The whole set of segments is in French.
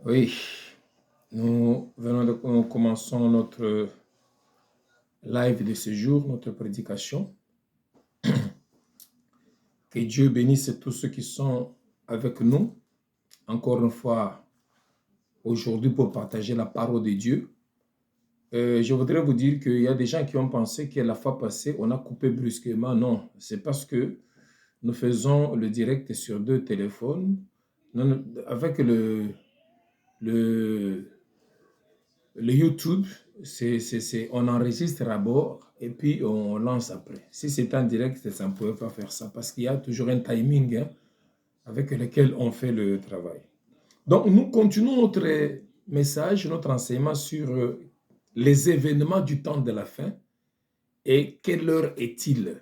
Oui, nous commençons notre live de ce jour, notre prédication. Que Dieu bénisse tous ceux qui sont avec nous, encore une fois, aujourd'hui pour partager la parole de Dieu. Je voudrais vous dire qu'il y a des gens qui ont pensé que la fois passée, on a coupé brusquement. Non, c'est parce que nous faisons le direct sur 2 téléphones. Avec le YouTube, on enregistre à bord et puis on lance après. Si c'est en direct, ça ne pouvait pas faire ça parce qu'il y a toujours un timing avec lequel on fait le travail. Donc, nous continuons notre message, notre enseignement sur les événements du temps de la fin et quelle heure est-il?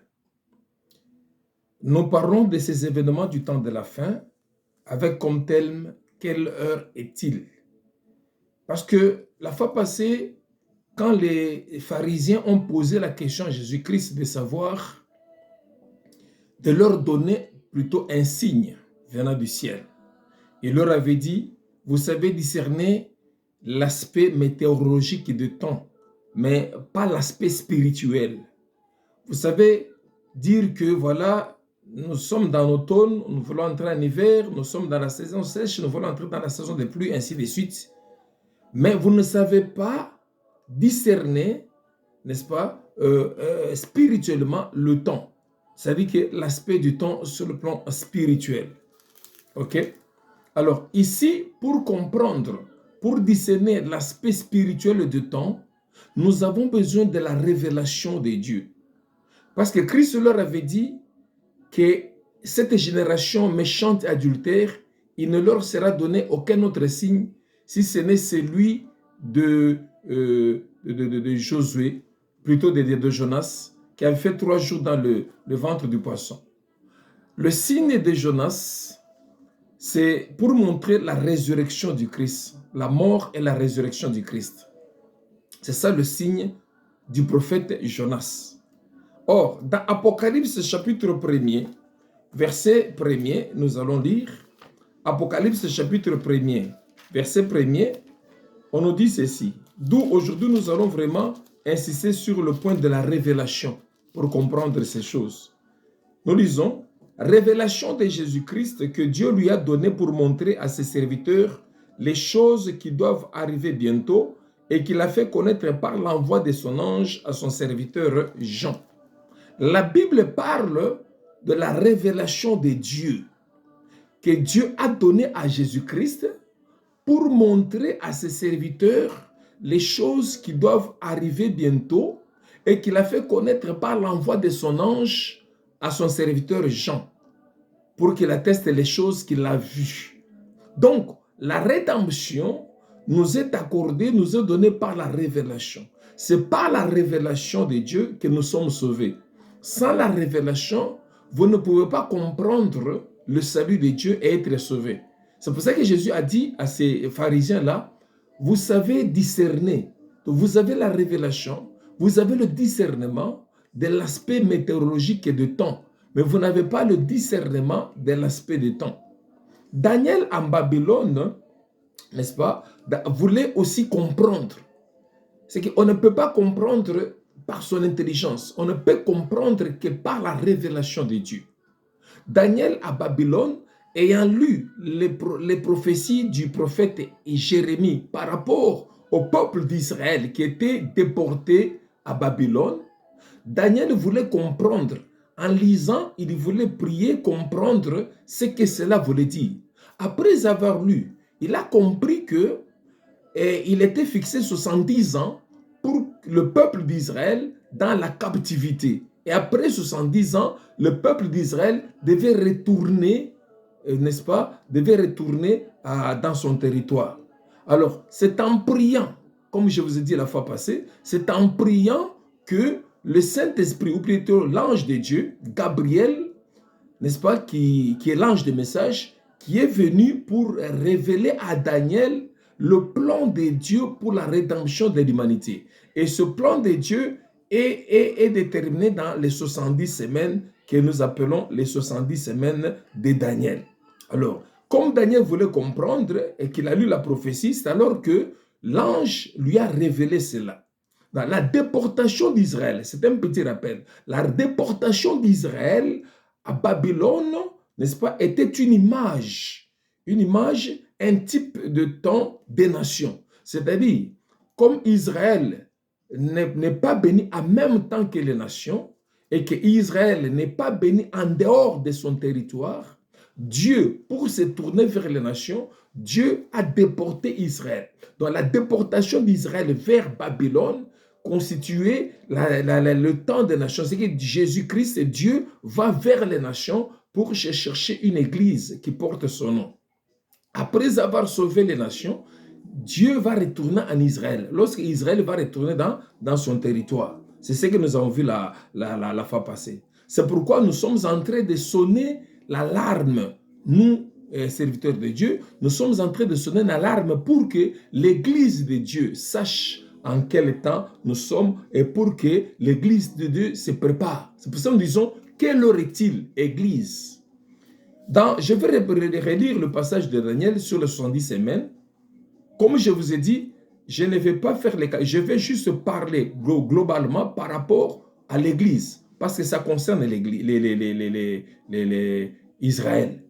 Nous parlons de ces événements du temps de la fin avec comme thème quelle heure est-il? Parce que la fois passée, quand les pharisiens ont posé la question à Jésus-Christ de savoir, de leur donner plutôt un signe venant du ciel, il leur avait dit, vous savez discerner l'aspect météorologique de temps, mais pas l'aspect spirituel. Vous savez dire que voilà, nous sommes dans l'automne, nous voulons entrer en hiver, nous sommes dans la saison sèche, nous voulons entrer dans la saison des pluies, ainsi de suite. Mais vous ne savez pas discerner, n'est-ce pas, spirituellement le temps. C'est-à-dire que l'aspect du temps sur le plan spirituel. OK? Alors ici, pour comprendre, pour discerner l'aspect spirituel du temps, nous avons besoin de la révélation de Dieu. Parce que Christ leur avait dit que cette génération méchante et adultère, il ne leur sera donné aucun autre signe si ce n'est celui de Josué, plutôt de Jonas, qui avait fait 3 jours dans le ventre du poisson. Le signe de Jonas, c'est pour montrer la résurrection du Christ, la mort et la résurrection du Christ. C'est ça le signe du prophète Jonas. Or, dans Apocalypse chapitre 1er, verset 1er, nous allons lire Apocalypse chapitre 1er, verset 1er, on nous dit ceci. D'où aujourd'hui nous allons vraiment insister sur le point de la révélation pour comprendre ces choses. Nous lisons révélation de Jésus-Christ que Dieu lui a donné pour montrer à ses serviteurs les choses qui doivent arriver bientôt et qu'il a fait connaître par l'envoi de son ange à son serviteur Jean. La Bible parle de la révélation de Dieu que Dieu a donnée à Jésus-Christ pour montrer à ses serviteurs les choses qui doivent arriver bientôt et qu'il a fait connaître par l'envoi de son ange à son serviteur Jean pour qu'il atteste les choses qu'il a vues. Donc, la rédemption nous est accordée, nous est donnée par la révélation. C'est par la révélation de Dieu que nous sommes sauvés. Sans la révélation, vous ne pouvez pas comprendre le salut de Dieu et être sauvé. C'est pour ça que Jésus a dit à ces pharisiens-là, vous savez discerner. Donc vous avez la révélation, vous avez le discernement de l'aspect météorologique et de temps, mais vous n'avez pas le discernement de l'aspect de temps. Daniel en Babylone, n'est-ce pas, voulait aussi comprendre. C'est qu'on ne peut pas comprendre par son intelligence. On ne peut comprendre que par la révélation de Dieu. Daniel à Babylone, ayant lu les prophéties du prophète Jérémie par rapport au peuple d'Israël qui était déporté à Babylone, Daniel voulait comprendre. En lisant, il voulait prier, comprendre ce que cela voulait dire. Après avoir lu, il a compris que il était fixé 70 ans pour le peuple d'Israël dans la captivité. Et après 70 ans, le peuple d'Israël devait retourner, n'est-ce pas, devait retourner dans son territoire. Alors, c'est en priant, comme je vous ai dit la fois passée, c'est en priant que le Saint-Esprit, ou plutôt l'ange de Dieu, Gabriel, n'est-ce pas, qui est l'ange de message, qui est venu pour révéler à Daniel le plan de Dieu pour la rédemption de l'humanité. Et ce plan de Dieu est déterminé dans les 70 semaines que nous appelons les 70 semaines de Daniel. Alors, Comme Daniel voulait comprendre et qu'il a lu la prophétie, c'est alors que l'ange lui a révélé cela. Dans la déportation d'Israël, c'est un petit rappel, la déportation d'Israël à Babylone, n'est-ce pas, était une image, un type de temps des nations. C'est-à-dire, comme Israël n'est pas béni en même temps que les nations, et que Israël n'est pas béni en dehors de son territoire, Dieu, pour se tourner vers les nations, Dieu a déporté Israël. Donc la déportation d'Israël vers Babylone constituait le temps des nations. C'est que Jésus-Christ et Dieu va vers les nations pour chercher une église qui porte son nom. Après avoir sauvé les nations, Dieu va retourner en Israël. Lorsque Israël va retourner dans son territoire. C'est ce que nous avons vu la fois passée. C'est pourquoi nous sommes en train de sonner l'alarme. Nous, serviteurs de Dieu, nous sommes en train de sonner l'alarme pour que l'Église de Dieu sache en quel temps nous sommes et pour que l'Église de Dieu se prépare. C'est pour ça que nous disons, quelle heure est-il, Église? Je vais relire le passage de Daniel sur les 70 semaines. Comme je vous ai dit, je ne vais pas faire les cas. Je vais juste parler globalement par rapport à l'Église, parce que ça concerne Israël.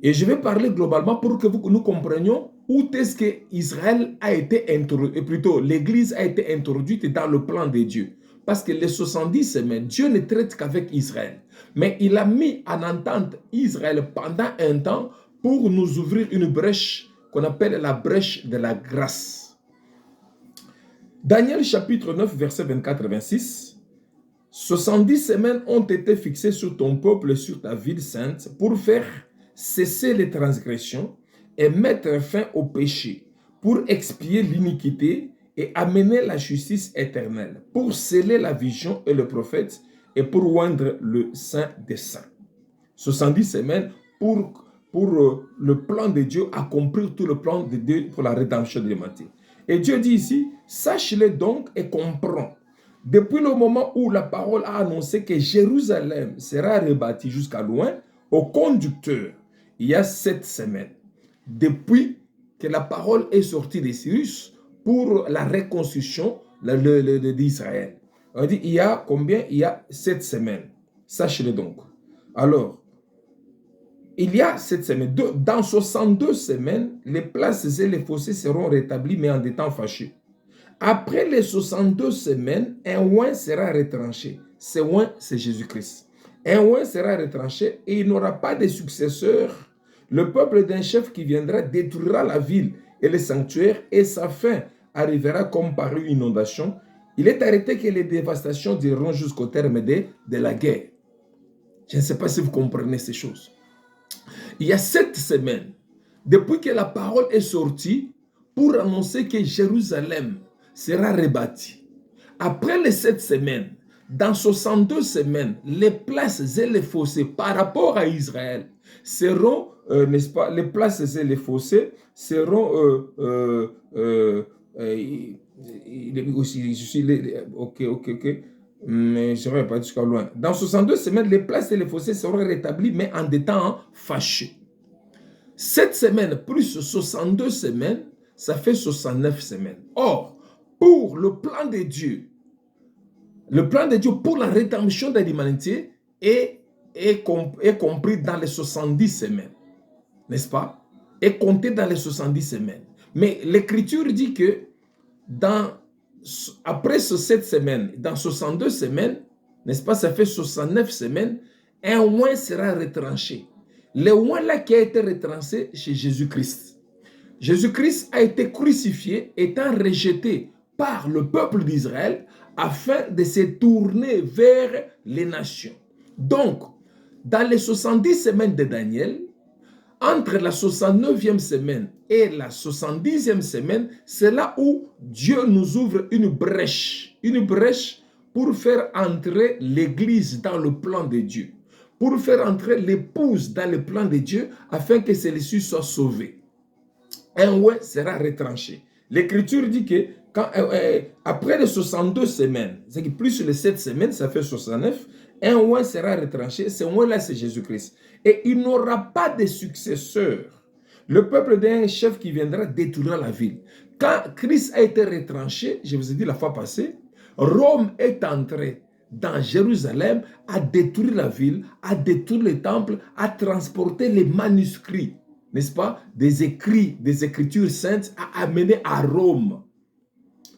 Et je vais parler globalement pour que nous comprenions où est-ce que Israël a été introduit, plutôt l'Église a été introduite dans le plan de Dieu. Parce que les 70 semaines, Dieu ne traite qu'avec Israël. Mais il a mis en entente Israël pendant un temps pour nous ouvrir une brèche qu'on appelle la brèche de la grâce. Daniel chapitre 9, verset 24-26. 70 semaines ont été fixées sur ton peuple et sur ta ville sainte pour faire cesser les transgressions et mettre fin au péché, pour expier l'iniquité et amener la justice éternelle, pour sceller la vision et le prophète et pour oindre le Saint des Saints. 70 semaines pour le plan de Dieu, accomplir tout le plan de Dieu pour la rédemption de l'humanité. Et Dieu dit ici, sache-le donc et comprends. Depuis le moment où la parole a annoncé que Jérusalem sera rebâtie jusqu'à loin, au conducteur, il y a 7 semaines. Depuis que la parole est sortie de Cyrus pour la reconstruction d'Israël. On dit, il y a combien? Il y a 7 semaines. Sache-le donc. Alors, il y a 7 semaines. Dans 62 semaines, les places et les fossés seront rétablis, mais en des temps fâcheux. Après les 62 semaines, un oint sera retranché. Ce oint, c'est Jésus-Christ. Un oint sera retranché et il n'aura pas de successeur. Le peuple d'un chef qui viendra détruira la ville et le sanctuaire et sa fin arrivera comme par une inondation. Il est arrêté que les dévastations dureront jusqu'au terme de la guerre. Je ne sais pas si vous comprenez ces choses. Il y a 7 semaines, depuis que la parole est sortie, pour annoncer que Jérusalem sera rebâtie. Après les 7 semaines, dans 62 semaines, les places et les fossés par rapport à Israël seront, n'est-ce pas, les places et les fossés seront, ok. Mais je ne vais pas jusqu'à loin. Dans 62 semaines, les places et les fossés seront rétablis, mais en des temps fâcheux. 7 semaines plus 62 semaines, ça fait 69 semaines. Or, pour le plan de Dieu pour la rédemption de l'humanité est compris dans les 70 semaines. N'est-ce pas? Est compté dans les 70 semaines. Mais l'Écriture dit que après ces 7 semaines, dans 62 semaines, n'est-ce pas, ça fait 69 semaines, un oint sera retranché. Le oint là qui a été retranché chez Jésus-Christ. Jésus-Christ a été crucifié, étant rejeté par le peuple d'Israël afin de se tourner vers les nations. Donc, dans les 70 semaines de Daniel, entre la 69e semaine et la 70e semaine, c'est là où Dieu nous ouvre une brèche pour faire entrer l'Église dans le plan de Dieu, pour faire entrer l'épouse dans le plan de Dieu afin que celle-ci soit sauvée. Un oint sera retranché. L'Écriture dit que après les 62 semaines, c'est que plus les 7 semaines, ça fait 69, Un oint sera retranché, ce oint-là, c'est Jésus-Christ. Et il n'aura pas de successeur. Le peuple d'un chef qui viendra détruire la ville. Quand Christ a été retranché, je vous ai dit la fois passée, Rome est entrée dans Jérusalem à détruire la ville, à détruire le temple, à transporter les manuscrits, n'est-ce pas, des écrits, des écritures saintes, à amener à Rome.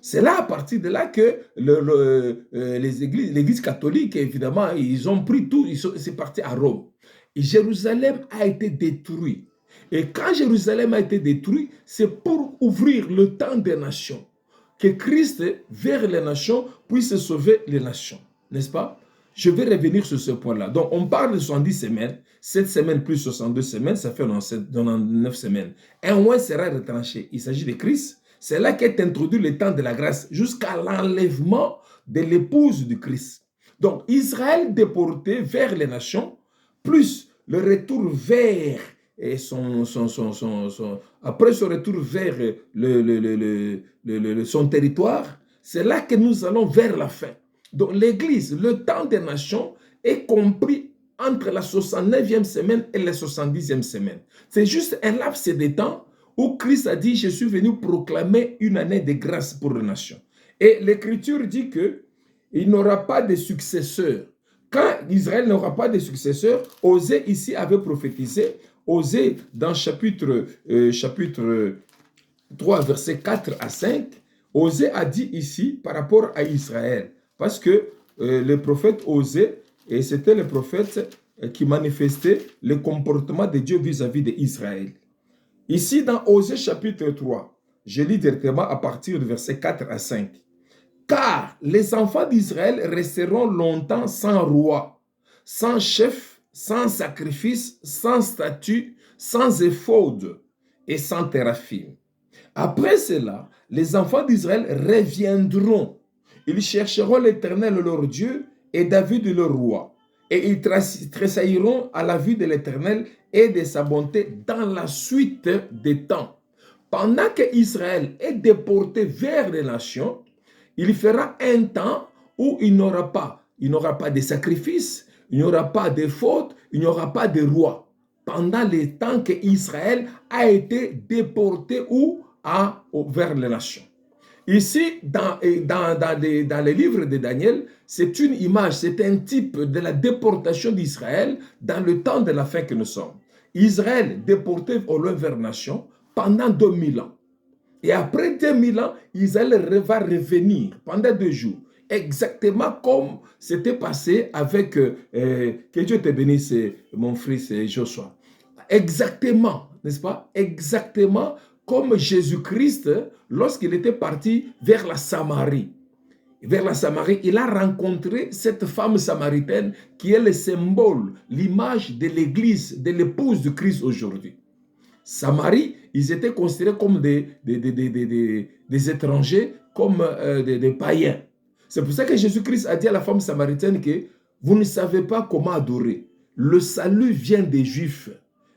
C'est là, à partir de là, que l'Église catholique, évidemment, ils ont pris tout, c'est parti à Rome. Et Jérusalem a été détruit. Et quand Jérusalem a été détruit, c'est pour ouvrir le temps des nations. Que Christ, vers les nations, puisse sauver les nations. N'est-ce pas? Je vais revenir sur ce point-là. Donc, on parle de 70 semaines. 7 semaines plus 62 semaines, ça fait 99 semaines. Un mois sera retranché. Il s'agit de Christ. C'est là qu'est introduit le temps de la grâce jusqu'à l'enlèvement de l'épouse du Christ. Donc, Israël déporté vers les nations, plus le retour vers après ce retour vers son territoire, c'est là que nous allons vers la fin. Donc, l'Église, le temps des nations est compris entre la 69e semaine et la 70e semaine. C'est juste un laps de temps où Christ a dit, je suis venu proclamer une année de grâce pour les nations. Et l'Écriture dit qu'il n'aura pas de successeur. Quand Israël n'aura pas de successeur, Osée ici avait prophétisé, Osée dans chapitre 3, versets 4 à 5, Osée a dit ici par rapport à Israël, parce que le prophète Osée, et c'était le prophète qui manifestait le comportement de Dieu vis-à-vis d'Israël. Ici, dans Osée chapitre 3, je lis directement à partir du verset 4 à 5. Car les enfants d'Israël resteront longtemps sans roi, sans chef, sans sacrifice, sans statut, sans éphod et sans téraphim. Après cela, les enfants d'Israël reviendront. Ils chercheront l'Éternel leur Dieu et David leur roi. Et ils tressailliront à la vue de l'Éternel et de sa bonté dans la suite des temps. Pendant que Israël est déporté vers les nations, il fera un temps où il n'aura pas de sacrifice, il n'y aura pas de faute, il n'y aura pas de roi. Pendant les temps que Israël a été déporté vers les nations. Ici, dans les livres de Daniel, c'est une image, c'est un type de la déportation d'Israël dans le temps de la fin que nous sommes. Israël déporté au loin vers les nations pendant 2000 ans. Et après 2000 ans, Israël va revenir pendant 2 jours. Exactement comme c'était passé avec, que Dieu te bénisse, mon fils Joshua. Exactement, n'est-ce pas? Exactement comme Jésus-Christ, lorsqu'il était parti vers la Samarie. Vers la Samarie, il a rencontré cette femme samaritaine qui est le symbole, l'image de l'Église, de l'épouse du Christ aujourd'hui. Samarie, ils étaient considérés comme des étrangers, comme des païens. C'est pour ça que Jésus-Christ a dit à la femme samaritaine que vous ne savez pas comment adorer. Le salut vient des Juifs.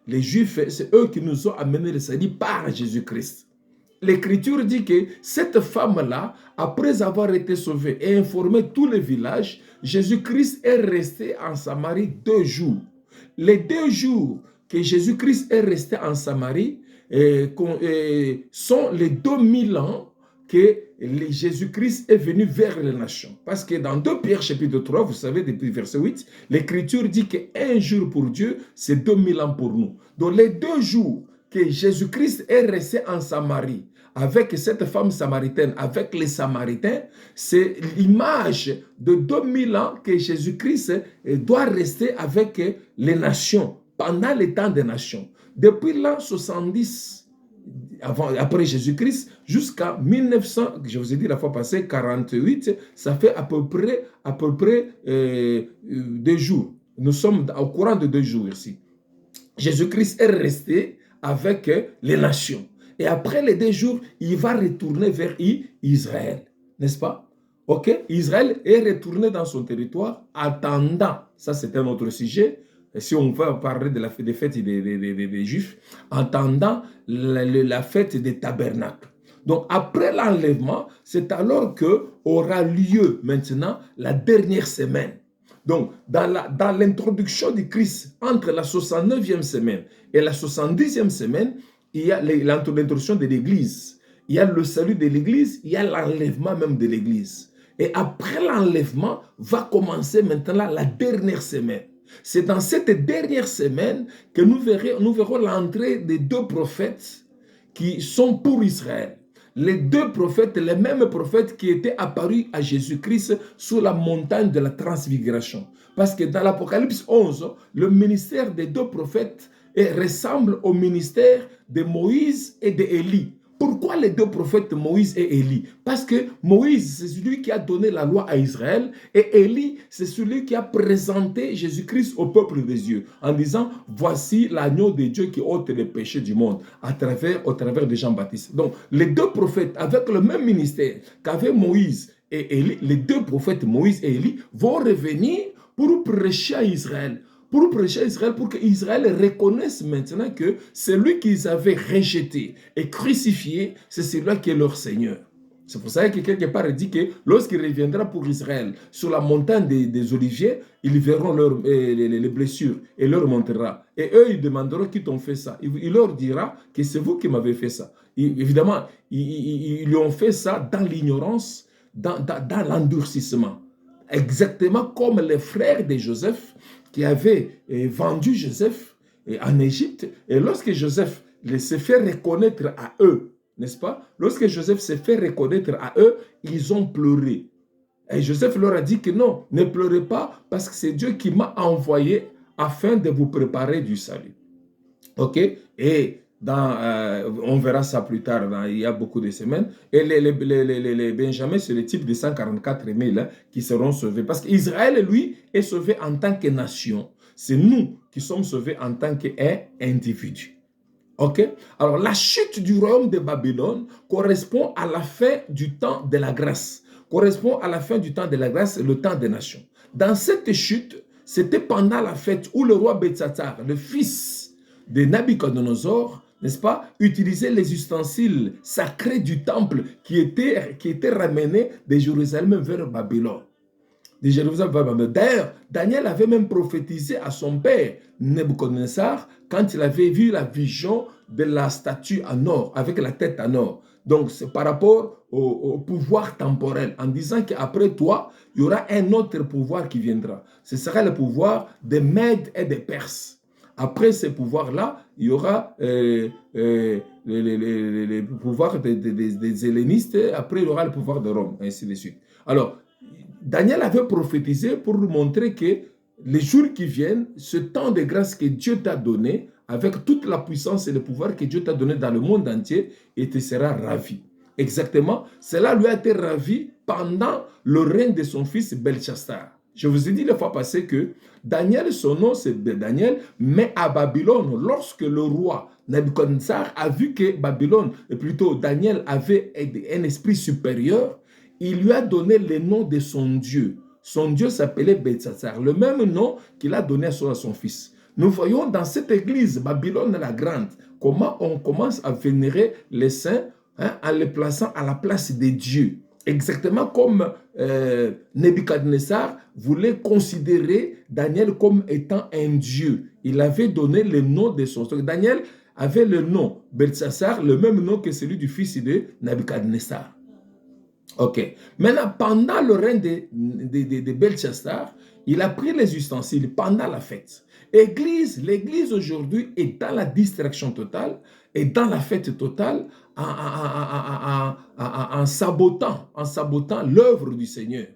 Les Juifs, c'est eux qui nous ont amené le salut par Jésus-Christ. L'Écriture dit que cette femme-là, après avoir été sauvée et informé tous les villages, Jésus-Christ est resté en Samarie 2 jours. Les 2 jours que Jésus-Christ est resté en Samarie sont les 2000 ans que Jésus-Christ est venu vers les nations. Parce que dans 2 Pierre chapitre 3, vous savez, depuis verset 8, l'Écriture dit qu'un jour pour Dieu, c'est 2000 ans pour nous. Donc les 2 jours que Jésus-Christ est resté en Samarie, avec cette femme samaritaine, avec les Samaritains, c'est l'image de 2000 ans que Jésus-Christ doit rester avec les nations, pendant les temps des nations. Depuis l'an 70, après Jésus-Christ, jusqu'à 1900, je vous ai dit la fois passée, 48, ça fait à peu près 2 jours. Nous sommes au courant de 2 jours ici. Jésus-Christ est resté avec les nations. Et après les 2 jours, il va retourner vers Israël. N'est-ce pas? Ok? Israël est retourné dans son territoire, attendant, ça c'est un autre sujet, si on va parler de la fête des fêtes des Juifs, attendant la fête des tabernacles. Donc après l'enlèvement, c'est alors que aura lieu maintenant la dernière semaine. Donc, dans l'introduction du Christ, entre la 69e semaine et la 70e semaine, il y a l'introduction de l'Église. Il y a le salut de l'Église, il y a l'enlèvement même de l'Église. Et après l'enlèvement, va commencer maintenant la dernière semaine. C'est dans cette dernière semaine que nous verrons l'entrée des deux prophètes qui sont pour Israël. Les deux prophètes, les mêmes prophètes qui étaient apparus à Jésus-Christ sur la montagne de la transfiguration. Parce que dans l'Apocalypse 11, le ministère des deux prophètes ressemble au ministère de Moïse et d'Élie. Pourquoi les deux prophètes Moïse et Élie? Parce que Moïse, c'est celui qui a donné la loi à Israël et Élie, c'est celui qui a présenté Jésus-Christ au peuple des dieux en disant, voici l'agneau de Dieu qui ôte les péchés du monde au travers de Jean-Baptiste. Donc, les deux prophètes avec le même ministère qu'avaient Moïse et Élie, les deux prophètes Moïse et Élie vont revenir pour prêcher à Israël. Pour prêcher à Israël, pour qu'Israël reconnaisse maintenant que celui qu'ils avaient rejeté et crucifié, c'est celui-là qui est leur Seigneur. C'est pour ça que quelque part il dit que lorsqu'il reviendra pour Israël sur la montagne des Oliviers, ils verront les blessures et leur montrera. Et eux, ils demanderont qui t'ont fait ça. Il leur dira que c'est vous qui m'avez fait ça. Évidemment, ils lui ont fait ça dans l'ignorance, dans l'endurcissement. Exactement comme les frères de Joseph qui avaient vendu Joseph en Égypte. Et lorsque Joseph s'est fait reconnaître à eux, n'est-ce pas? Lorsque Joseph s'est fait reconnaître à eux, ils ont pleuré. Et Joseph leur a dit que non, ne pleurez pas parce que c'est Dieu qui m'a envoyé afin de vous préparer du salut. Ok? Et on verra ça plus tard, il y a beaucoup de semaines. Et les Benjamins, c'est le type de 144 000 qui seront sauvés. Parce qu'Israël, lui, est sauvé en tant que nation. C'est nous qui sommes sauvés en tant qu'individus. Ok? Alors, la chute du royaume de Babylone correspond à la fin du temps de la grâce. Correspond à la fin du temps de la grâce, le temps des nations. Dans cette chute, c'était pendant la fête où le roi Belshazzar, le fils de Nabuchodonosor, n'est-ce pas, utilisait les ustensiles sacrés du temple qui étaient ramenés de Jérusalem vers Babylone. D'ailleurs, Daniel avait même prophétisé à son père, Nebuchadnezzar, quand il avait vu la vision de la statue en or, avec la tête en or. Donc, c'est par rapport au pouvoir temporel, en disant qu'après toi, il y aura un autre pouvoir qui viendra. Ce sera le pouvoir des Mèdes et des Perses. Après ce pouvoir-là, il y aura les pouvoirs des hellénistes, après il y aura le pouvoir de Rome, ainsi de suite. Alors, Daniel avait prophétisé pour nous montrer que les jours qui viennent, ce temps de grâce que Dieu t'a donné, avec toute la puissance et le pouvoir que Dieu t'a donné dans le monde entier, et tu seras ravi. Exactement, cela lui a été ravi pendant le règne de son fils Belshazzar. Je vous ai dit la fois passée que Daniel, son nom c'est Daniel, mais à Babylone, lorsque le roi Nabuchodonosor a vu que Babylone, et plutôt Daniel avait un esprit supérieur, il lui a donné le nom de son Dieu. Son Dieu s'appelait Belshazzar, le même nom qu'il a donné à son fils. Nous voyons dans cette église, Babylone la Grande, comment on commence à vénérer les saints en les plaçant à la place des dieux. Exactement comme Nebuchadnezzar voulait considérer Daniel comme étant un dieu. Il avait donné le nom de son Dieu. Daniel avait le nom Belshazzar, le même nom que celui du fils de Nebuchadnezzar. Ok. Maintenant, pendant le règne de Belshazzar, il a pris les ustensiles pendant la fête. L'église aujourd'hui est dans la distraction totale et dans la fête totale en sabotant l'œuvre du Seigneur.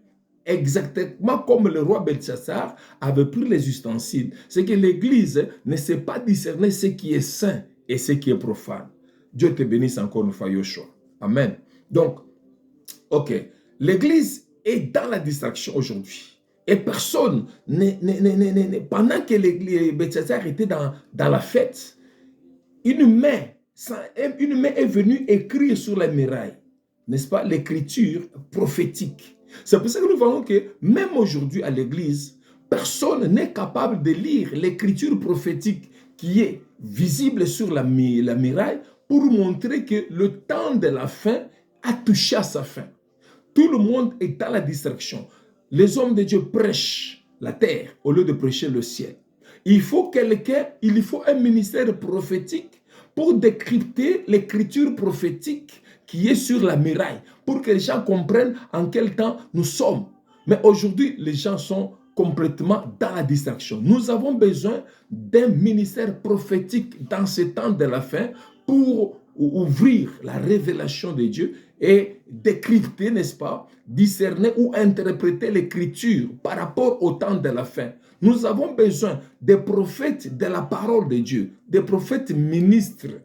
Exactement comme le roi Belshazzar avait pris les ustensiles. C'est que l'église ne sait pas discerner ce qui est saint et ce qui est profane. Dieu te bénisse encore une fois, Yoshua. Amen. Donc, ok, l'église est dans la distraction aujourd'hui. Et personne, pendant que Belshazzar était dans la fête, une main est venue écrire sur la muraille, n'est-ce pas, l'écriture prophétique. C'est pour ça que nous voyons que même aujourd'hui à l'église, personne n'est capable de lire l'écriture prophétique qui est visible sur la muraille pour montrer que le temps de la fin a touché à sa fin. Tout le monde est dans la distraction. Les hommes de Dieu prêchent, la terre au lieu de prêcher le ciel. Il faut un ministère prophétique pour décrypter l'écriture prophétique qui est sur la muraille, pour que les gens comprennent en quel temps nous sommes. Mais aujourd'hui, les gens sont complètement dans la distraction. Nous avons besoin d'un ministère prophétique dans ce temps de la fin pour ouvrir la révélation de Dieu et décrypter, n'est-ce pas, discerner ou interpréter l'écriture par rapport au temps de la fin. Nous avons besoin des prophètes de la parole de Dieu, des prophètes ministres,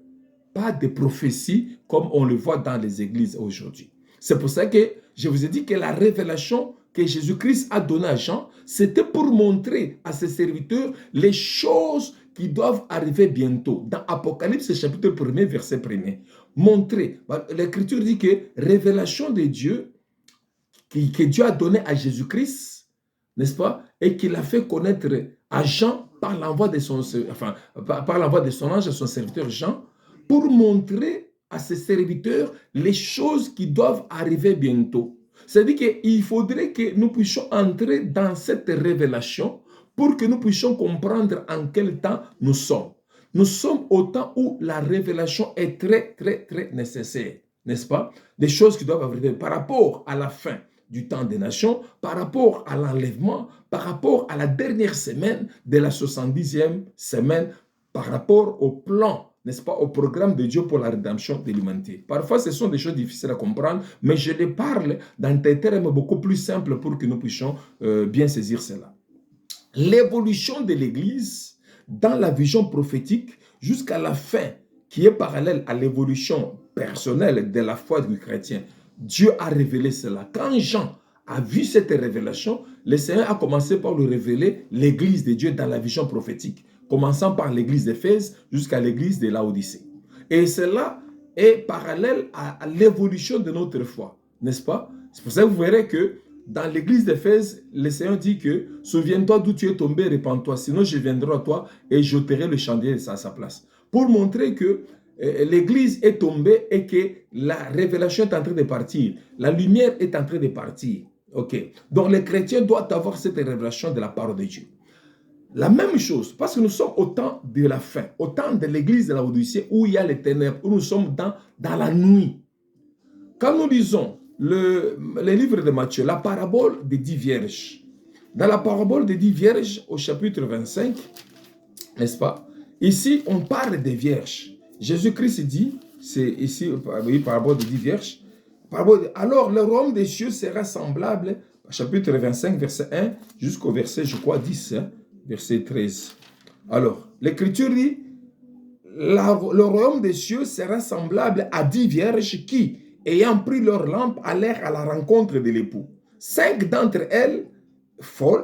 pas des prophéties comme on le voit dans les églises aujourd'hui. C'est pour ça que je vous ai dit que la révélation que Jésus-Christ a donnée à Jean, c'était pour montrer à ses serviteurs les choses qui doivent arriver bientôt. Dans Apocalypse chapitre 1er, verset 1er. Montrer. L'Écriture dit que révélation de Dieu, que Dieu a donnée à Jésus-Christ, n'est-ce pas, et qu'il a fait connaître à Jean par l'envoi de son ange à son serviteur Jean, pour montrer à ses serviteurs les choses qui doivent arriver bientôt. C'est-à-dire qu'il faudrait que nous puissions entrer dans cette révélation pour que nous puissions comprendre en quel temps nous sommes. Nous sommes au temps où la révélation est très, très, très nécessaire, n'est-ce pas? Des choses qui doivent arriver par rapport à la fin du temps des nations, par rapport à l'enlèvement, par rapport à la dernière semaine de la 70e semaine, par rapport au plan, n'est-ce pas, au programme de Dieu pour la rédemption de l'humanité. Parfois, ce sont des choses difficiles à comprendre, mais je les parle dans des termes beaucoup plus simples pour que nous puissions bien saisir cela. L'évolution de l'Église dans la vision prophétique jusqu'à la fin, qui est parallèle à l'évolution personnelle de la foi du chrétien. Dieu a révélé cela. Quand Jean a vu cette révélation, le Seigneur a commencé par lui révéler l'Église de Dieu dans la vision prophétique, commençant par l'église d'Éphèse jusqu'à l'église de Laodicée. Et cela est parallèle à l'évolution de notre foi, n'est-ce pas? C'est pour ça que vous verrez que dans l'église d'Éphèse, le Seigneur dit que « Souviens-toi d'où tu es tombé, répands-toi, sinon je viendrai à toi et j'ôterai le chandelier à sa place. » Pour montrer que l'église est tombée et que la révélation est en train de partir, la lumière est en train de partir. Okay. Donc les chrétiens doivent avoir cette révélation de la parole de Dieu. La même chose, parce que nous sommes au temps de la fin, au temps de l'église de la Odyssée où il y a les ténèbres, où nous sommes dans la nuit. Quand nous lisons le livre de Matthieu, la parabole des 10 vierges, dans la parabole des 10 vierges au chapitre 25, n'est-ce pas? Ici, on parle des vierges. Jésus-Christ dit, c'est ici, oui, parabole des 10 vierges, alors le royaume des cieux sera semblable, chapitre 25, verset 1, jusqu'au verset, je crois, 10, hein? Verset 13. Alors, l'Écriture dit, le royaume des cieux sera semblable à 10 vierges qui, ayant pris leur lampe, allèrent à la rencontre de l'époux. 5 d'entre elles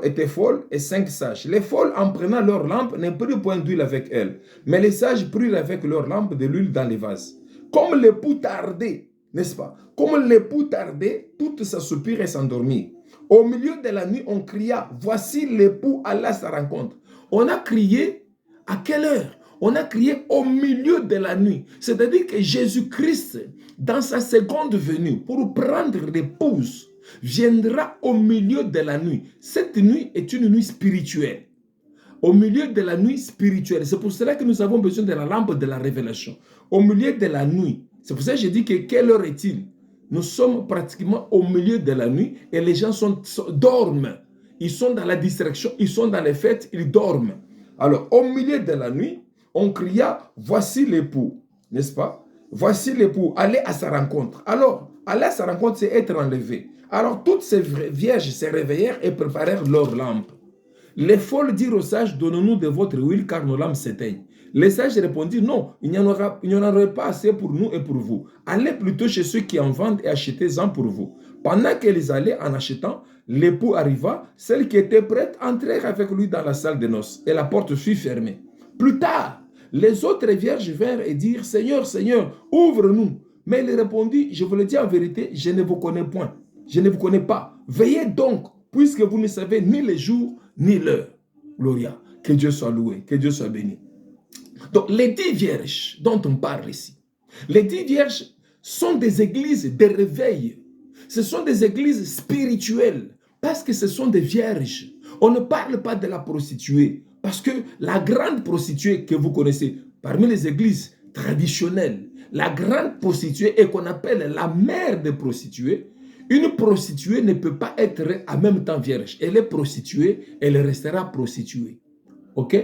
étaient folles et 5 sages. Les folles, en prenant leur lampe, ne prirent point d'huile avec elles, mais les sages prirent avec leur lampe de l'huile dans les vases. Comme l'époux tardait, n'est-ce pas? Comme l'époux tardait, toutes s'assoupirent et s'endormirent. Au milieu de la nuit, on cria, voici l'époux alla à sa rencontre. On a crié à quelle heure? On a crié au milieu de la nuit. C'est-à-dire que Jésus-Christ, dans sa seconde venue, pour prendre l'épouse, viendra au milieu de la nuit. Cette nuit est une nuit spirituelle. Au milieu de la nuit spirituelle. C'est pour cela que nous avons besoin de la lampe de la révélation. Au milieu de la nuit. C'est pour ça que j'ai dit que quelle heure est-il? Nous sommes pratiquement au milieu de la nuit et les gens dorment. Ils sont dans la distraction, ils sont dans les fêtes, ils dorment. Alors, au milieu de la nuit, on cria, voici l'époux, n'est-ce pas? Voici l'époux, allez à sa rencontre. Alors, aller à sa rencontre, c'est être enlevé. Alors, toutes ces vierges se réveillèrent et préparèrent leurs lampes. Les folles dirent aux sages, donnons-nous de votre huile car nos lampes s'éteignent. Les sages répondirent, non, il n'y en aurait pas assez pour nous et pour vous. Allez plutôt chez ceux qui en vendent et achetez-en pour vous. Pendant qu'ils allaient en achetant, l'époux arriva, celles qui étaient prêtes entrèrent avec lui dans la salle de noces et la porte fut fermée. Plus tard, les autres vierges vinrent et dirent, Seigneur, Seigneur, ouvre-nous. Mais il répondit, je vous le dis en vérité, je ne vous connais point. Je ne vous connais pas. Veillez donc, puisque vous ne savez ni le jour ni l'heure. Gloria. Que Dieu soit loué, que Dieu soit béni. Donc, les 10 vierges dont on parle ici, les 10 vierges sont des églises de réveil. Ce sont des églises spirituelles Parce que ce sont des vierges. On ne parle pas de la prostituée. Parce que la grande prostituée que vous connaissez, parmi les églises traditionnelles, la grande prostituée et qu'on appelle la mère des prostituées, une prostituée ne peut pas être en même temps vierge. Elle est prostituée, elle restera prostituée. OK?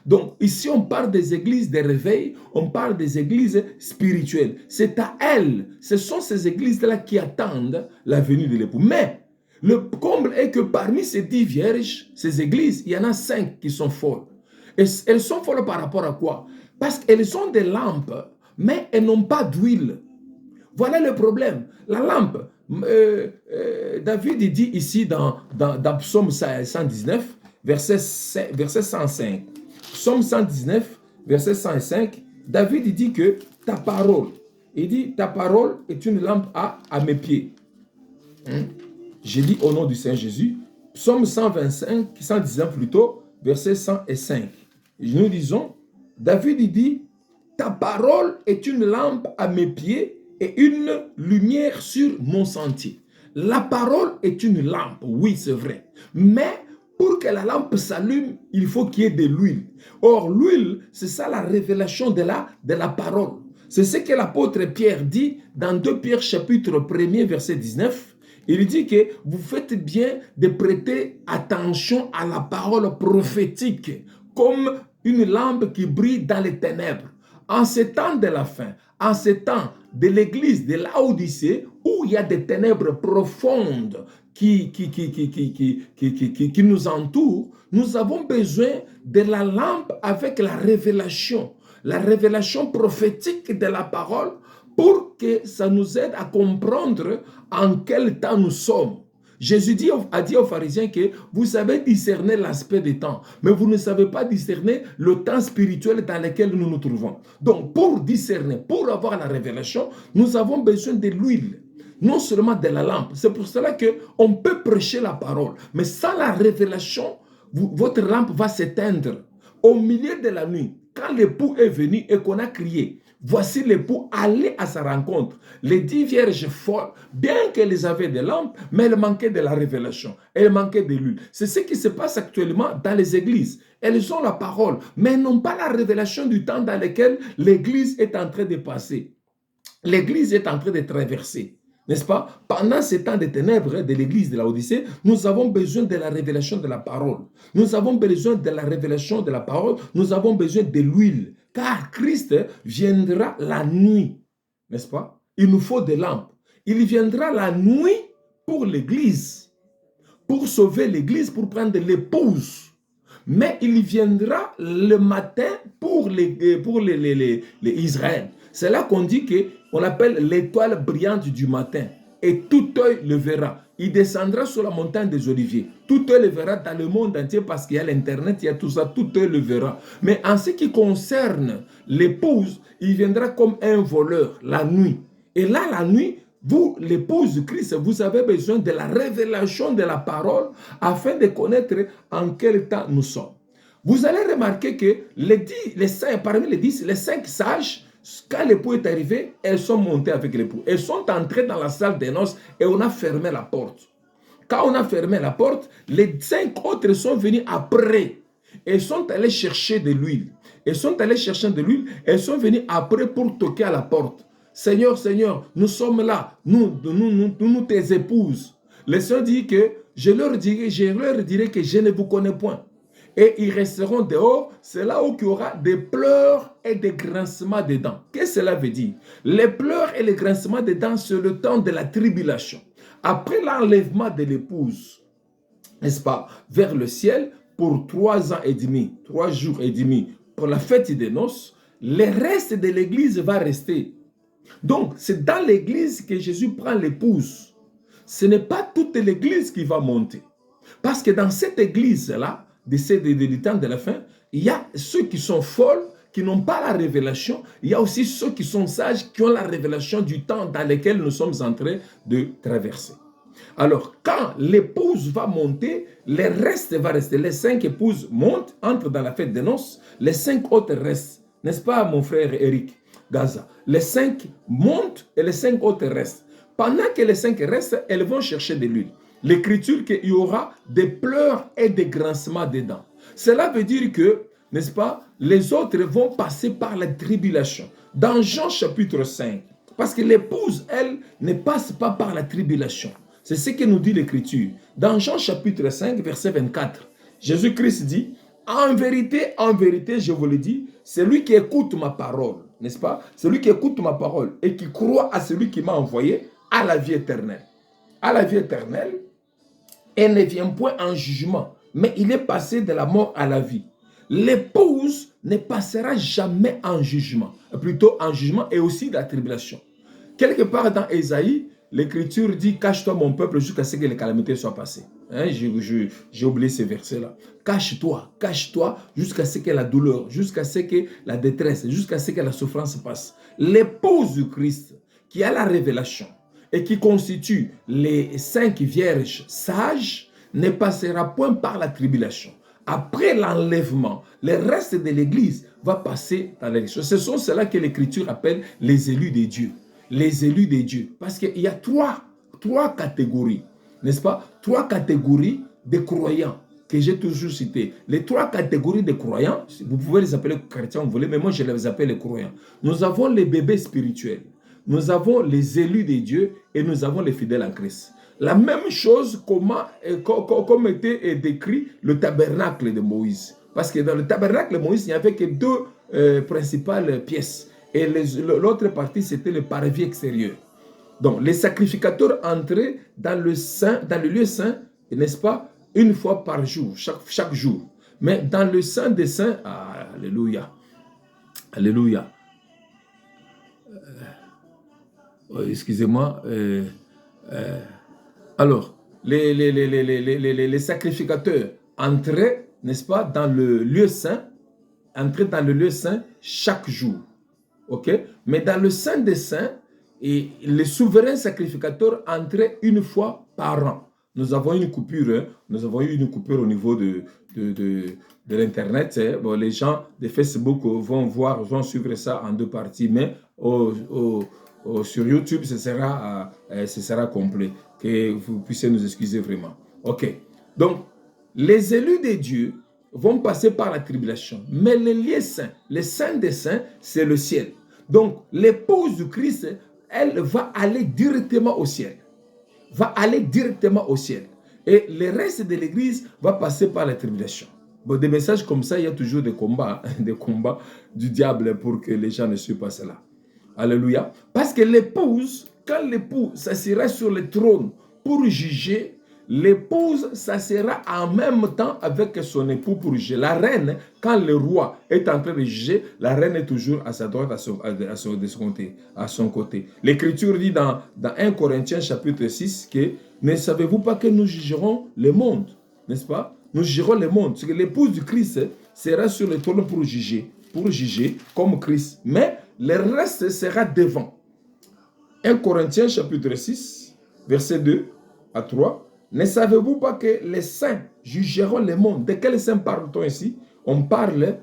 Donc, ici, on parle des églises de réveil, on parle des églises spirituelles. C'est à elles, ce sont ces églises-là qui attendent la venue de l'époux. Mais, le comble est que parmi ces 10 vierges, ces églises, il y en a 5 qui sont folles. Et elles sont folles par rapport à quoi? Parce qu'elles ont des lampes, mais elles n'ont pas d'huile. Voilà le problème. La lampe, David dit ici dans Psaume 119, verset 105. Psaume 119, verset 105, David dit que ta parole, il dit ta parole est une lampe à mes pieds. J'ai dit au nom du Seigneur Jésus, Psaume 119 plutôt, verset 105. Nous disons, David dit, ta parole est une lampe à mes pieds et une lumière sur mon sentier. La parole est une lampe, oui c'est vrai, mais pour que la lampe s'allume, il faut qu'il y ait de l'huile. Or l'huile, c'est ça la révélation de la parole. C'est ce que l'apôtre Pierre dit dans 2 Pierre chapitre 1er verset 19. Il dit que vous faites bien de prêter attention à la parole prophétique comme une lampe qui brille dans les ténèbres. En ces temps de la fin, en ces temps de l'église de Laodicée, où il y a des ténèbres profondes qui nous entourent, nous avons besoin de la lampe avec la révélation prophétique de la parole pour que ça nous aide à comprendre en quel temps nous sommes. Jésus a dit aux pharisiens que vous savez discerner l'aspect des temps, mais vous ne savez pas discerner le temps spirituel dans lequel nous nous trouvons. Donc, pour discerner, pour avoir la révélation, nous avons besoin de l'huile, non seulement de la lampe. C'est pour cela qu'on peut prêcher la parole, mais sans la révélation, votre lampe va s'éteindre. Au milieu de la nuit, quand l'époux est venu et qu'on a crié, voici l'époux, allez à sa rencontre. Les 10 vierges folles, bien qu'elles avaient des lampes, mais elles manquaient de la révélation. Elles manquaient de l'huile. C'est ce qui se passe actuellement dans les églises. Elles ont la parole, mais elles n'ont pas la révélation du temps dans lequel l'église est en train de passer. L'église est en train de traverser. N'est-ce pas? Pendant ces temps de ténèbres de l'église de Laodicée, nous avons besoin de la révélation de la parole. Nous avons besoin de la révélation de la parole. Nous avons besoin de l'huile. Car Christ viendra la nuit. N'est-ce pas? Il nous faut des lampes. Il viendra la nuit pour l'église. Pour sauver l'église, pour prendre l'épouse. Mais il viendra le matin pour les Israël. C'est là qu'on dit qu'on appelle l'étoile brillante du matin. Et tout œil le verra. Il descendra sur la montagne des Oliviers. Tout œil le verra dans le monde entier parce qu'il y a l'Internet, il y a tout ça, tout œil le verra. Mais en ce qui concerne l'épouse, il viendra comme un voleur la nuit. Et là, la nuit, vous, l'épouse de Christ, vous avez besoin de la révélation de la parole afin de connaître en quel temps nous sommes. Vous allez remarquer que parmi les 10, les 5 sages, quand l'époux est arrivé, elles sont montées avec l'époux. Elles sont entrées dans la salle des noces et on a fermé la porte. Quand on a fermé la porte, les 5 autres sont venus après. Elles sont allées chercher de l'huile. Elles sont allées chercher de l'huile. Elles sont venues après pour toquer à la porte. Seigneur, Seigneur, nous sommes là. Nous tes épouses. Le Seigneur dit que je leur dirai que je ne vous connais point. Et ils resteront dehors, c'est là où il y aura des pleurs et des grincements de dents. Qu'est-ce que cela veut dire? Les pleurs et les grincements de dents, c'est le temps de la tribulation. Après l'enlèvement de l'épouse, n'est-ce pas, vers le ciel, pour 3 ans et demi, 3 jours et demi, pour la fête des noces, le reste de l'église va rester. Donc, c'est dans l'église que Jésus prend l'épouse. Ce n'est pas toute l'église qui va monter. Parce que dans cette église-là, du temps de la fin, il y a ceux qui sont folles, qui n'ont pas la révélation. Il y a aussi ceux qui sont sages, qui ont la révélation du temps dans lequel nous sommes en train de traverser. Alors, quand l'épouse va monter, le reste va rester. Les 5 épouses montent, entrent dans la fête des noces. Les 5 autres restent. N'est-ce pas, mon frère Eric Gaza? Les 5 montent et les 5 autres restent. Pendant que les 5 restent, elles vont chercher de l'huile. L'Écriture qu'il y aura des pleurs et des grincements dedans. Cela veut dire que, n'est-ce pas, les autres vont passer par la tribulation. Dans Jean chapitre 5, parce que l'épouse, elle, ne passe pas par la tribulation. C'est ce que nous dit l'Écriture. Dans Jean chapitre 5, verset 24, Jésus-Christ dit, en vérité, je vous le dis, celui qui écoute ma parole, n'est-ce pas? Celui qui écoute ma parole et qui croit à celui qui m'a envoyé, a la vie éternelle. A la vie éternelle, et ne vient point en jugement, mais il est passé de la mort à la vie. L'épouse ne passera jamais en jugement, plutôt en jugement et aussi dans la tribulation. Quelque part dans Ésaïe, l'Écriture dit « Cache-toi mon peuple jusqu'à ce que les calamités soient passées ». Hein, j'ai oublié ce verset-là. Cache-toi jusqu'à ce que la douleur, jusqu'à ce que la détresse, jusqu'à ce que la souffrance passe. L'épouse du Christ qui a la révélation et qui constitue les 5 vierges sages ne passera point par la tribulation. Après l'enlèvement, le reste de l'Église va passer dans l'élection. Ce sont ceux-là que l'Écriture appelle les élus de Dieu. Les élus de Dieu. Parce qu'il y a trois catégories, n'est-ce pas? 3 catégories de croyants que j'ai toujours citées. Les 3 catégories de croyants, vous pouvez les appeler chrétiens, vous voulez, mais moi je les appelle les croyants. Nous avons les bébés spirituels, nous avons les élus de Dieu et nous avons les fidèles en Christ. La même chose comme était décrit le tabernacle de Moïse. Parce que dans le tabernacle de Moïse, il n'y avait que 2 principales pièces. Et l'autre partie, c'était le parvis extérieur. Donc, les sacrificateurs entraient dans le lieu saint, n'est-ce pas, une fois par jour, chaque jour. Mais dans le Saint des Saints, alléluia, alléluia. Excusez-moi. Alors, les sacrificateurs entraient, n'est-ce pas, dans le lieu saint, chaque jour. Ok? Mais dans le Saint des Saints, et les souverains sacrificateurs entraient une fois par an. Nous avons eu une coupure au niveau de l'Internet. Bon, les gens de Facebook vont suivre ça en 2 parties, mais sur YouTube, ce sera complet. Que vous puissiez nous excuser vraiment. Ok. Donc, les élus de Dieu vont passer par la tribulation. Mais les lieux saints, les saints des saints, c'est le ciel. Donc, l'épouse du Christ, elle va aller directement au ciel. Va aller directement au ciel. Et le reste de l'église va passer par la tribulation. Bon, des messages comme ça, il y a toujours des combats du diable pour que les gens ne suivent pas cela. Alléluia. Parce que l'épouse, quand l'époux s'assiera sur le trône pour juger, l'épouse s'assiera en même temps avec son époux pour juger. La reine, quand le roi est en train de juger, la reine est toujours à sa droite, à son côté. L'Écriture dit dans 1 Corinthiens chapitre 6 que ne savez-vous pas que nous jugerons le monde, n'est-ce pas? Nous jugerons le monde. C'est que l'épouse du Christ sera sur le trône pour juger comme Christ. Mais le reste sera devant. 1 Corinthiens chapitre 6, verset 2 à 3. Ne savez-vous pas que les saints jugeront le monde? De quels saints parle-t-on ici? On parle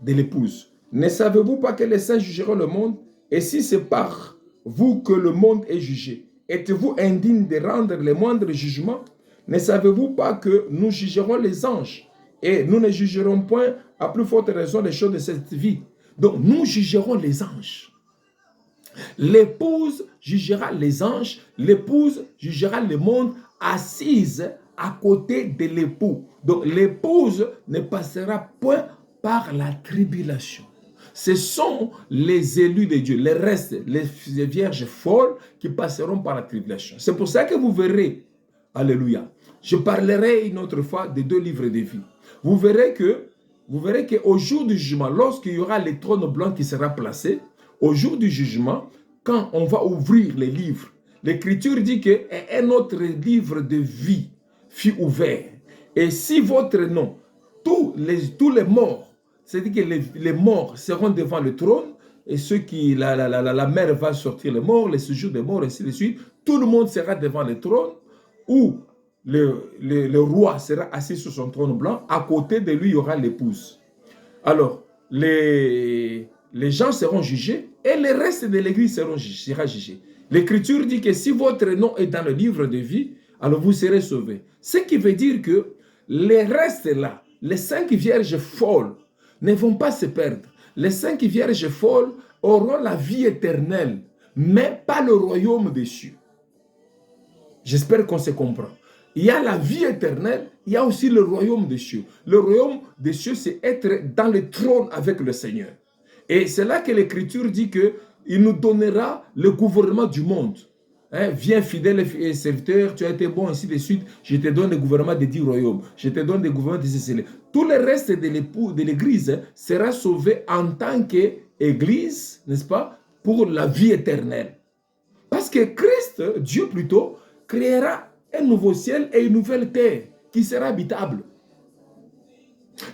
de l'épouse. Ne savez-vous pas que les saints jugeront le monde? Et si c'est par vous que le monde est jugé, êtes-vous indigne de rendre les moindres jugements? Ne savez-vous pas que nous jugerons les anges? Et nous ne jugerons point à plus forte raison les choses de cette vie. Donc nous jugerons les anges. L'épouse jugera les anges, l'épouse jugera le monde assise à côté de l'époux. Donc l'épouse ne passera point par la tribulation. Ce sont les élus de Dieu, les restes, les vierges folles qui passeront par la tribulation. C'est pour ça que vous verrez, alléluia, je parlerai une autre fois des 2 livres de vie. Vous verrez qu'au jour du jugement, lorsqu'il y aura le trône blanc qui sera placé, au jour du jugement, quand on va ouvrir les livres, l'Écriture dit qu'un autre livre de vie fut ouvert. Et si votre nom, tous les morts, c'est-à-dire que les morts seront devant le trône, et ceux qui, la mer va sortir les morts, les séjours des morts, et ainsi de suite, tout le monde sera devant le trône, où le roi sera assis sur son trône blanc, à côté de lui, il y aura l'épouse. Alors, les gens seront jugés et le reste de l'église sera jugé. L'Écriture dit que si votre nom est dans le livre de vie, alors vous serez sauvés. Ce qui veut dire que les restes là, les 5 vierges folles, ne vont pas se perdre. Les 5 vierges folles auront la vie éternelle, mais pas le royaume des cieux. J'espère qu'on se comprend. Il y a la vie éternelle, il y a aussi le royaume des cieux. Le royaume des cieux, c'est être dans le trône avec le Seigneur. Et c'est là que l'Écriture dit qu'il nous donnera le gouvernement du monde. Hein, viens fidèle et serviteur, tu as été bon, ainsi de suite. Je te donne le gouvernement des 10 royaumes. Je te donne le gouvernement des Cécile. Tout le reste de l'Église sera sauvé en tant qu'Église, n'est-ce pas, pour la vie éternelle. Parce que Christ, Dieu plutôt, créera un nouveau ciel et une nouvelle terre qui sera habitable.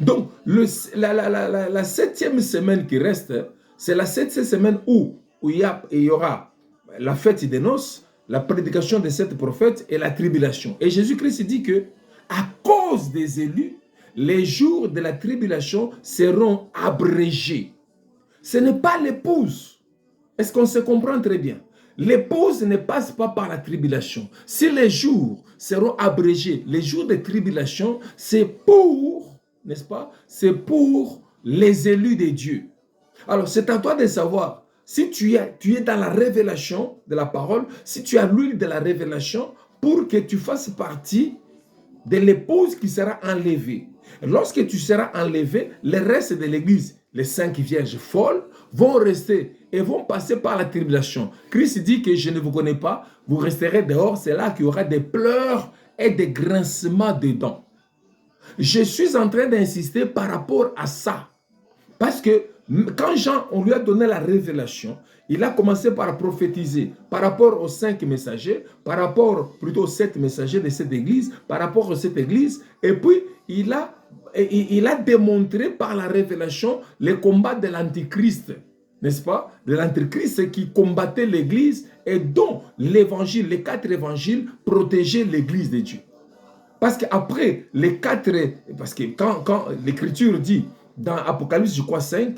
Donc, la 7e semaine qui reste, c'est la 7e semaine où il y aura la fête des noces, la prédication de 7 prophètes et la tribulation. Et Jésus-Christ dit que, à cause des élus, les jours de la tribulation seront abrégés. Ce n'est pas l'épouse. Est-ce qu'on se comprend très bien? L'épouse ne passe pas par la tribulation. Si les jours seront abrégés, les jours de tribulation, c'est pour, n'est-ce pas? C'est pour les élus de Dieu. Alors, c'est à toi de savoir, si tu es dans la révélation de la parole, si tu as l'huile de la révélation, pour que tu fasses partie de l'épouse qui sera enlevée. Lorsque tu seras enlevé, le reste de l'église, les 5 vierges folles, vont rester et vont passer par la tribulation. Christ dit que je ne vous connais pas, vous resterez dehors, c'est là qu'il y aura des pleurs et des grincements de dents. Je suis en train d'insister par rapport à ça. Parce que quand Jean, on lui a donné la révélation, il a commencé par prophétiser par rapport aux 5 messagers, par rapport plutôt aux 7 messagers de cette église, par rapport à cette église, et puis il a démontré par la révélation les combats de l'Antichrist, n'est-ce pas? De l'Antichrist qui combattait l'église et dont l'évangile, les 4 évangiles protégeaient l'église de Dieu. Parce qu'après les 4, parce que quand l'Écriture dit, dans Apocalypse, je crois 5,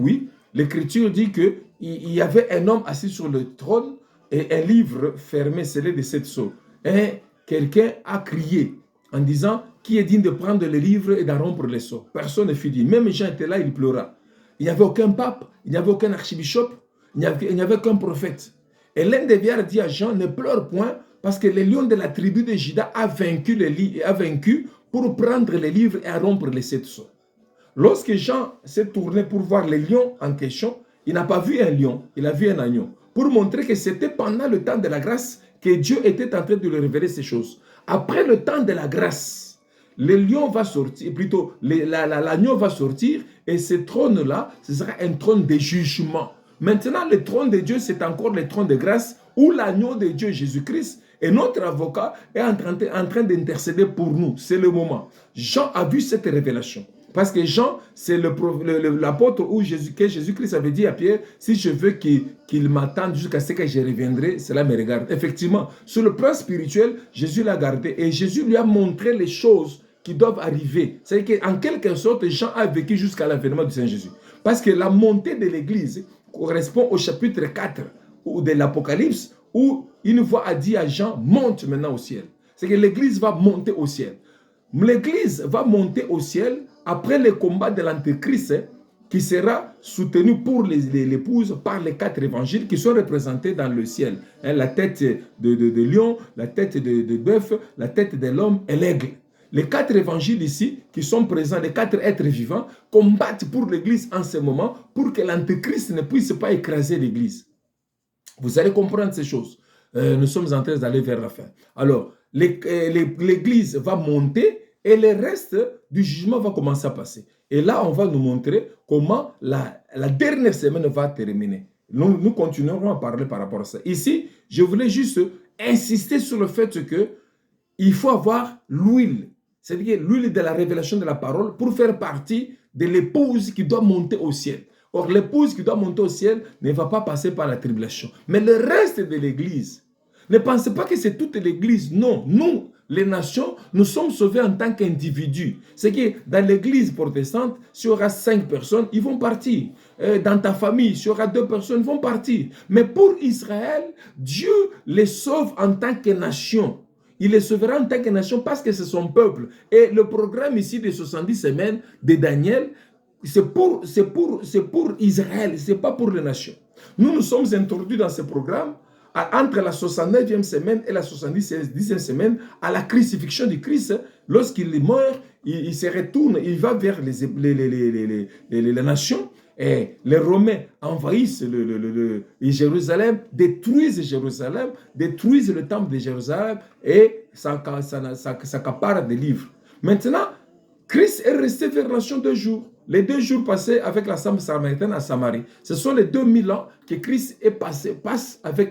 oui, l'Écriture dit qu'il y avait un homme assis sur le trône et un livre fermé, scellé de 7 sceaux. Et quelqu'un a crié en disant, qui est digne de prendre le livre et d'en rompre les sceaux? Personne ne fut dit. Même Jean était là, il pleura. Il n'y avait aucun pape, il n'y avait aucun archibishop, il n'y avait qu'un prophète. Et l'un des vieillards dit à Jean, ne pleure point, parce que le lion de la tribu de Juda a vaincu pour prendre les livres et à rompre les 7 sceaux. Lorsque Jean s'est tourné pour voir les lions en question, il n'a pas vu un lion, il a vu un agneau. Pour montrer que c'était pendant le temps de la grâce que Dieu était en train de lui révéler ces choses. Après le temps de la grâce, le lion va sortir, plutôt l'agneau va sortir, et ce trône-là, ce sera un trône de jugement. Maintenant, le trône de Dieu, c'est encore le trône de grâce où l'agneau de Dieu, Jésus-Christ, et notre avocat est en train d'intercéder pour nous. C'est le moment. Jean a vu cette révélation. Parce que Jean, c'est l'apôtre où Jésus-Christ avait dit à Pierre, si je veux qu'il m'attende jusqu'à ce que je reviendrai, cela me regarde. Effectivement, sur le plan spirituel, Jésus l'a gardé et Jésus lui a montré les choses qui doivent arriver. C'est-à-dire qu'en quelque sorte, Jean a vécu jusqu'à l'avènement du Saint Jésus. Parce que la montée de l'Église correspond au chapitre 4 de l'Apocalypse, où une voix a dit à Jean, monte maintenant au ciel. C'est que l'Église va monter au ciel. L'Église va monter au ciel après le combat de l'Antéchrist qui sera soutenu pour l'épouse par les 4 évangiles qui sont représentés dans le ciel. La tête de lion, la tête de bœuf, la tête de l'homme et l'aigle. Les 4 évangiles ici qui sont présents, les 4 êtres vivants, combattent pour l'Église en ce moment pour que l'Antéchrist ne puisse pas écraser l'Église. Vous allez comprendre ces choses. Nous sommes en train d'aller vers la fin. Alors, l'Église va monter et le reste du jugement va commencer à passer. Et là, on va nous montrer comment la dernière semaine va terminer. Nous continuerons à parler par rapport à ça. Ici, je voulais juste insister sur le fait qu'il faut avoir l'huile. C'est-à-dire l'huile de la révélation de la parole pour faire partie de l'épouse qui doit monter au ciel. Or, l'épouse qui doit monter au ciel ne va pas passer par la tribulation. Mais le reste de l'Église, Ne pensez pas que c'est toute l'Église. Non, nous, les nations, nous sommes sauvés en tant qu'individus. C'est que dans l'Église protestante, s'il y aura 5 personnes, ils vont partir. Dans ta famille, s'il y aura 2 personnes, ils vont partir. Mais pour Israël, Dieu les sauve en tant que nation. Il les sauvera en tant que nation parce que c'est son peuple. Et le programme ici des 70 semaines de Daniel, c'est pour Israël, ce n'est pas pour les nations. Nous nous sommes introduits dans ce programme entre la 69e semaine et la 70e semaine, à la crucifixion du Christ. Lorsqu'il meurt, il se retourne, il va vers les nations. Et les Romains envahissent Jérusalem, détruisent Jérusalem, détruisent le temple de Jérusalem et s'accaparent des livres. Maintenant, Christ est resté vers la nation 2 jours. Les 2 jours passés avec la femme samaritaine à Samarie. Ce sont les 2000 ans que Christ passe avec